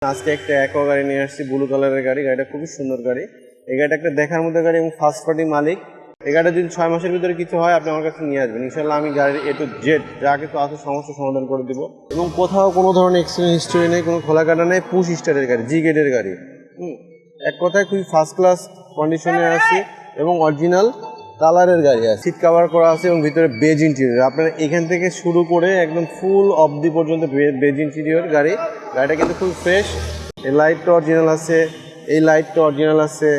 আজকে একটা অ্যাকোয়া গাড়ি নিয়ে আসছি, ব্লু কালারের গাড়ি। গাড়িটা খুবই সুন্দর গাড়ি। এই গাড়িটা একটা দেখার মধ্যে গাড়ি এবং ফার্স্ট পার্টি মালিক। এই গাড়িটা যদি 6 মাসের ভিতরে কিছু হয় আপনি আমার কাছে নিয়ে আসবেন, ইনশাল্লাহ আমি গাড়ির A to Z যা কিছু আছে সমস্যার সমাধান করে দিব। এবং কোথাও কোনো ধরনের এক্সিডেন্ট হিস্ট্রি নেই, কোনো খোলা কাটা নেই, পুশ স্টারের গাড়ি, জি গেটের গাড়ি। এক কথায় খুবই ফার্স্ট ক্লাস কন্ডিশনে আছে এবং অরিজিনাল কালারের গাড়ি আছে। সিট কভার করা আছে এবং ভিতরে বেজ ইন্টেরিয়র। আপনার এখান থেকে শুরু করে একদম ফুল অবধি পর্যন্ত বেজ ইন্টেরিয়র গাড়ি। গাড়িটা কিন্তু খুব ফ্রেশ। এই লাইটটা অরিজিনাল আছে, এই লাইটটা অরিজিনাল আছে,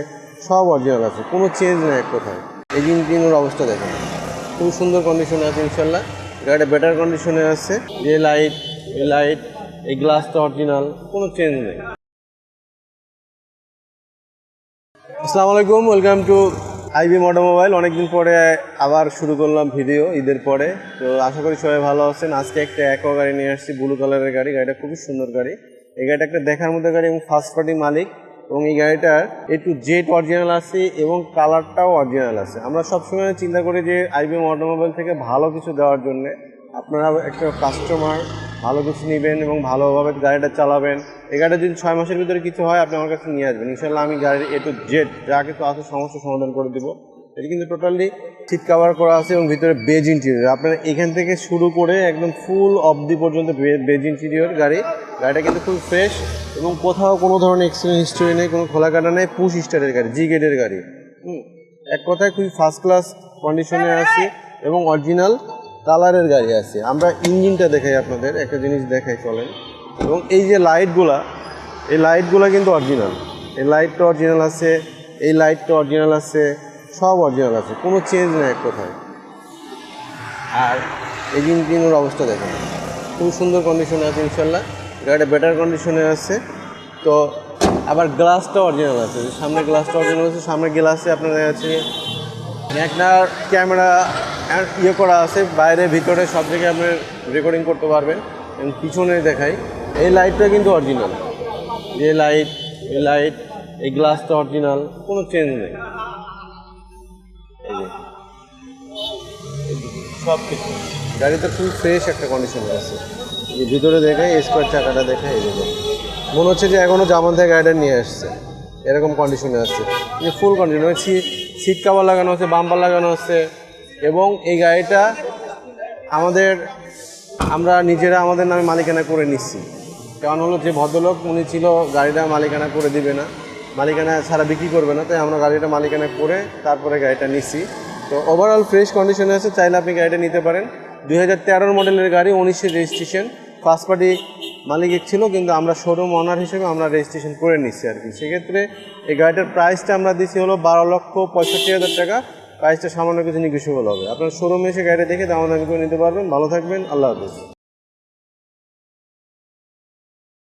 সব অরিজিনাল আছে, কোনো চেঞ্জ নেই এক কথায়। এই ইঞ্জিনের অবস্থা দেখেন, খুব সুন্দর কন্ডিশনে আছে ইনশাল্লাহ। গাড়িটা বেটার কন্ডিশনে আছে। যে লাইট, এই লাইট, এই গ্লাসটা অরিজিনাল, কোনো চেঞ্জ নেই। আসসালামু আলাইকুম, ওয়েলকাম টু IBM অটোমোবাইল। অনেকদিন পরে আবার শুরু করলাম ভিডিও, ঈদের পরে। তো আশা করি সবাই ভালো আছেন। আজকে একটা অ্যাকোয়া গাড়ি নিয়ে আসছি, ব্লু কালারের গাড়ি। গাড়িটা খুবই সুন্দর গাড়ি। এই গাড়িটা একটা দেখার মধ্যে গাড়ি এবং ফার্স্ট পার্টি মালিক। এবং এই গাড়িটার A to Z অরিজিনাল আছে এবং কালারটাও অরিজিনাল আছে। আমরা সবসময় চিন্তা করি যে IBM অটোমোবাইল থেকে ভালো কিছু দেওয়ার জন্য আপনারা একটা কাস্টমার ভালো কিছু নেবেন এবং ভালোভাবে গাড়িটা চালাবেন। এই গাড়িটা যদি 6 মাসের ভিতরে কিছু হয় আপনি আমার কাছে নিয়ে আসবেন, ইনশাল্লাহ আমি গাড়ির A to Z যা কিছু আছে সমস্যার সমাধান করে দেবো। এটা কিন্তু টোটালি সিট কভার করা আছে এবং ভিতরে বেজ ইন্টেরিয়র। আপনার এখান থেকে শুরু করে একদম ফুল অবধি পর্যন্ত বেজ ইন্টেরিয়র গাড়ি। গাড়িটা কিন্তু খুব ফ্রেশ এবং কোথাও কোনো ধরনের এক্সিডেন্ট হিস্ট্রি নেই, কোনো খোলা কাটা নেই, পুশ স্টারের গাড়ি, জি গেটের গাড়ি। এক কথায় খুবই ফার্স্ট ক্লাস কন্ডিশনে আছে এবং অরিজিনাল কালারের গাড়ি আছে। আমরা ইঞ্জিনটা দেখাই আপনাদের, একটা জিনিস দেখাই চলেন। এবং এই যে লাইটগুলা, এই লাইটগুলা কিন্তু অরিজিনাল। এই লাইটটা অরিজিনাল আছে, এই লাইটটা অরিজিনাল আছে, সব অরিজিনাল আছে, কোনো চেঞ্জ নেই এক কথায়। আর এই ইঞ্জিনের অবস্থা দেখেন, খুব সুন্দর কন্ডিশনে আছে ইনশাল্লাহ। গাড়িটা বেটার কন্ডিশনে আছে। তো আবার গ্লাসটা অরিজিনাল আছে, সামনে গ্লাসটা অরিজিনাল আছে। সামনে গ্লাসে আপনার আছে আপনার ক্যামেরা করা আছে, বাইরে ভিতরে সব জায়গায় আপনার রেকর্ডিং করতে পারবেন। এবং পিছনে দেখাই, এই লাইটটা কিন্তু অরিজিনাল। যে লাইট, এই লাইট, এই গ্লাসটা অরিজিনাল, কোনো চেঞ্জ নেই। এই যে সব কিছু গাড়িতে খুব ফ্রেশ একটা কন্ডিশনে আছে। এই ভিতরে দেখাই, স্কোয়ার চাকাটা দেখাই, এই দেখুন মনে হচ্ছে যে এখনও জাপান থেকে গাড়িটা নিয়ে আসছে, এরকম কন্ডিশনে আছে। যে ফুল কন্ডিশন, সিট কভার লাগানো আছে, বাম্পার লাগানো আছে। এবং এই গাড়িটা আমরা নিজেরা আমাদের নামে মালিকানা করে নিচ্ছি। কারণ হলো যে ভদ্রলোক উনি ছিল, গাড়িটা মালিকানা করে দিবে না, মালিকানা ছাড়া বিক্রি করবে না, তাই আমরা গাড়িটা মালিকানা করে তারপরে গাড়িটা নিচ্ছি। তো ওভারঅল ফ্রেশ কন্ডিশনে আছে, চাইলে আপনি গাড়িটা নিতে পারেন। 2013 মডেলের গাড়ি, 19-এর রেজিস্ট্রেশন, ফার্স্ট পার্টি মালিকের ছিল, কিন্তু আমরা শোরুম অনার হিসেবে আমরা রেজিস্ট্রেশন করে নিচ্ছি আর কি। সেক্ষেত্রে এই গাড়িটার প্রাইসটা আমরা দিচ্ছি হলো 12,65,000 টাকা। প্রাইসটা সামান্য কিছু নেগোশিয়েবল হবে। আপনার শোরুমে এসে গাড়ি দেখে দাম দামি করে নিতে পারবেন। ভালো থাকবেন, আল্লাহ হাফেজ।